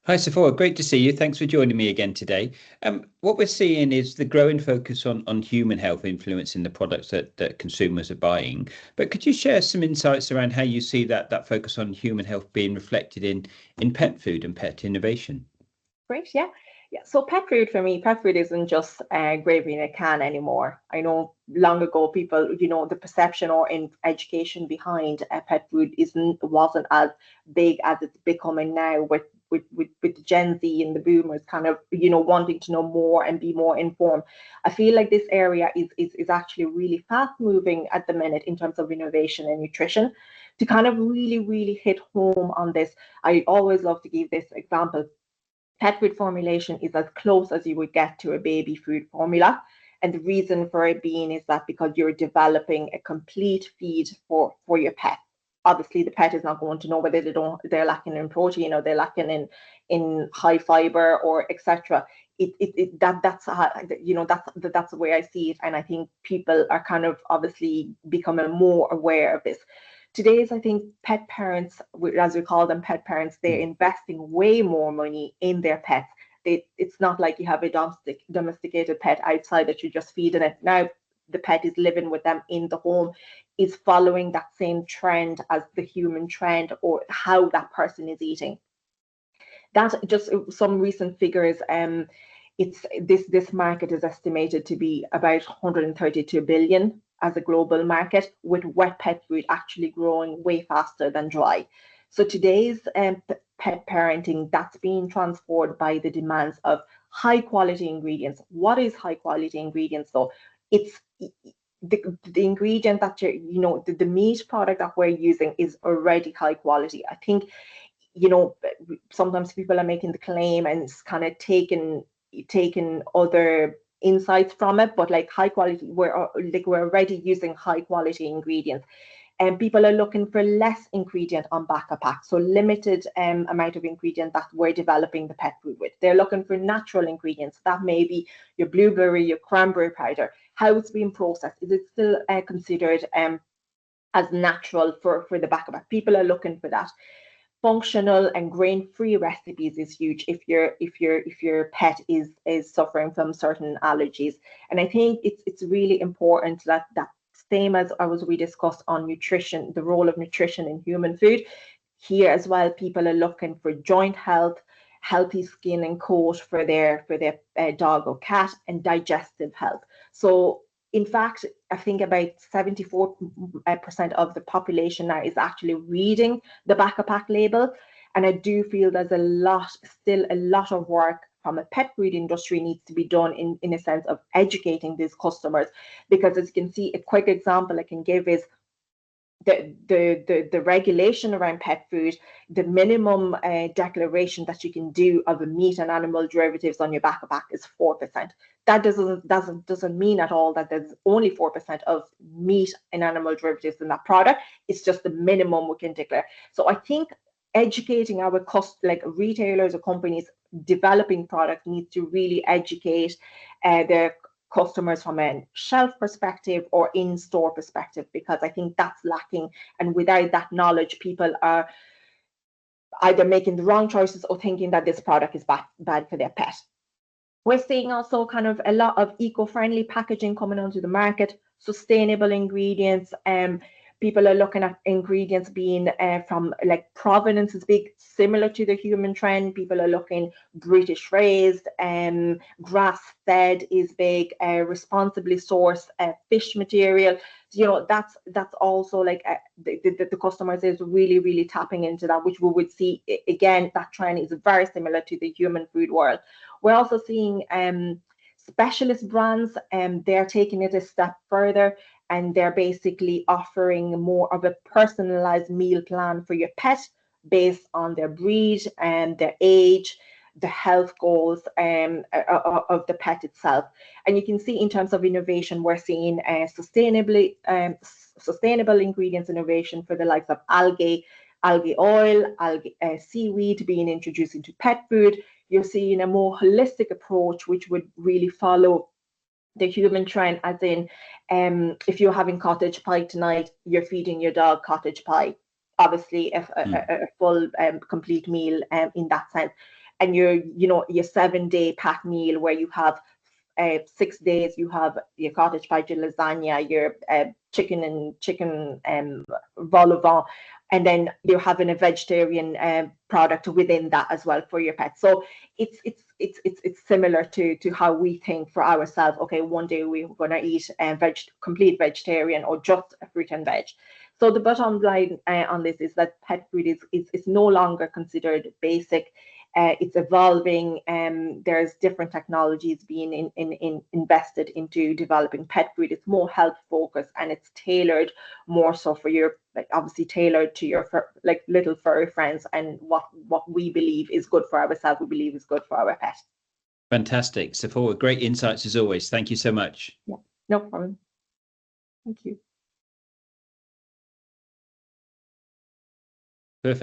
Hi, Sephora. Great to see you. Thanks for joining me again today. What we're seeing is the growing focus on human health influencing the products that consumers are buying. But could you share some insights around how you see that focus on human health being reflected in pet food and pet innovation? Great, yeah. Yeah. So pet food for me, pet food isn't just gravy in a can anymore. I know long ago people, the perception or in education behind pet food wasn't as big as it's becoming now with the Gen Z and the boomers kind of, wanting to know more and be more informed. I feel like this area is actually really fast moving at the minute in terms of innovation and nutrition. To kind of really, really hit home on this, I always love to give this example. Pet food formulation is as close as you would get to a baby food formula. And the reason for it being is that because you're developing a complete feed for your pet. Obviously, the pet is not going to know whether they're lacking in protein or they're lacking in high fiber or etc. That's the way I see it, and I think people are kind of obviously becoming more aware of this. Today's, I think, pet parents, as we call them, pet parents, they're investing way more money in their pets. It's not like you have a domesticated pet outside that you're just feeding it. Now the pet is living with them in the home, is following that same trend as the human trend or how that person is eating. That just some recent figures. It's this market is estimated to be about 132 billion as a global market, with wet pet food actually growing way faster than dry. So today's pet parenting, that's being transformed by the demands of high quality ingredients. What is high quality ingredients though? It's the ingredient that the meat product that we're using is already high quality. I think sometimes people are making the claim and it's kind of taking other insights from it, but like high quality, we're already using high quality ingredients, and people are looking for less ingredient on back of pack, so limited amount of ingredient that we're developing the pet food with. They're looking for natural ingredients. That may be your blueberry, your cranberry powder. How it's being processed, is it still considered as natural for the back of pack? People are looking for that. Functional and grain-free recipes is huge if your pet is suffering from certain allergies. And I think it's really important that same as we discussed on nutrition, the role of nutrition in human food, here as well, people are looking for joint health, healthy skin and coat for their dog or cat, and digestive health. So in fact, I think about 74% of the population now is actually reading the back of pack label. And I do feel there's still a lot of work from a pet food industry needs to be done in a sense of educating these customers. Because as you can see, a quick example I can give is the regulation around pet food. The minimum declaration that you can do of a meat and animal derivatives on your back of pack is 4%. That doesn't mean at all that there's only 4% of meat and animal derivatives in that product. It's just the minimum we can declare. So I think educating our like retailers or companies developing products needs to really educate their customers from a shelf perspective or in-store perspective, because I think that's lacking. And without that knowledge, people are either making the wrong choices or thinking that this product is bad for their pet. We're seeing also kind of a lot of eco-friendly packaging coming onto the market, sustainable ingredients. People are looking at ingredients being from like provenance is big, similar to the human trend. People are looking British raised, grass fed is big, responsibly sourced fish material. So, that's also like the customers is really, really tapping into that, which we would see again, that trend is very similar to the human food world. We're also seeing specialist brands, and they're taking it a step further, and they're basically offering more of a personalized meal plan for your pet based on their breed and their age, the health goals of the pet itself. And you can see in terms of innovation, we're seeing sustainable ingredients innovation for the likes of algae oil, seaweed being introduced into pet food. You're seeing a more holistic approach, which would really follow the human trend, as in if you're having cottage pie tonight, you're feeding your dog cottage pie. Obviously, a full complete meal in that sense. and your 7-day pack meal where you have 6 days, you have your cottage pie, your lasagna, your chicken vol au vent, and then you're having a vegetarian product within that as well for your pet. So it's similar to how we think for ourselves. Okay, one day we're going to eat complete vegetarian or just a fruit and veg. So the bottom line on this is that pet food is no longer considered basic. It's evolving. There's different technologies being invested into developing pet food. It's more health focused, and it's tailored more so for your, like, obviously tailored to your like little furry friends, and what we believe is good for ourselves, we believe is good for our pet. Fantastic. Sephora, great insights as always. Thank you so much. Yeah, no problem. Thank you. Perfect.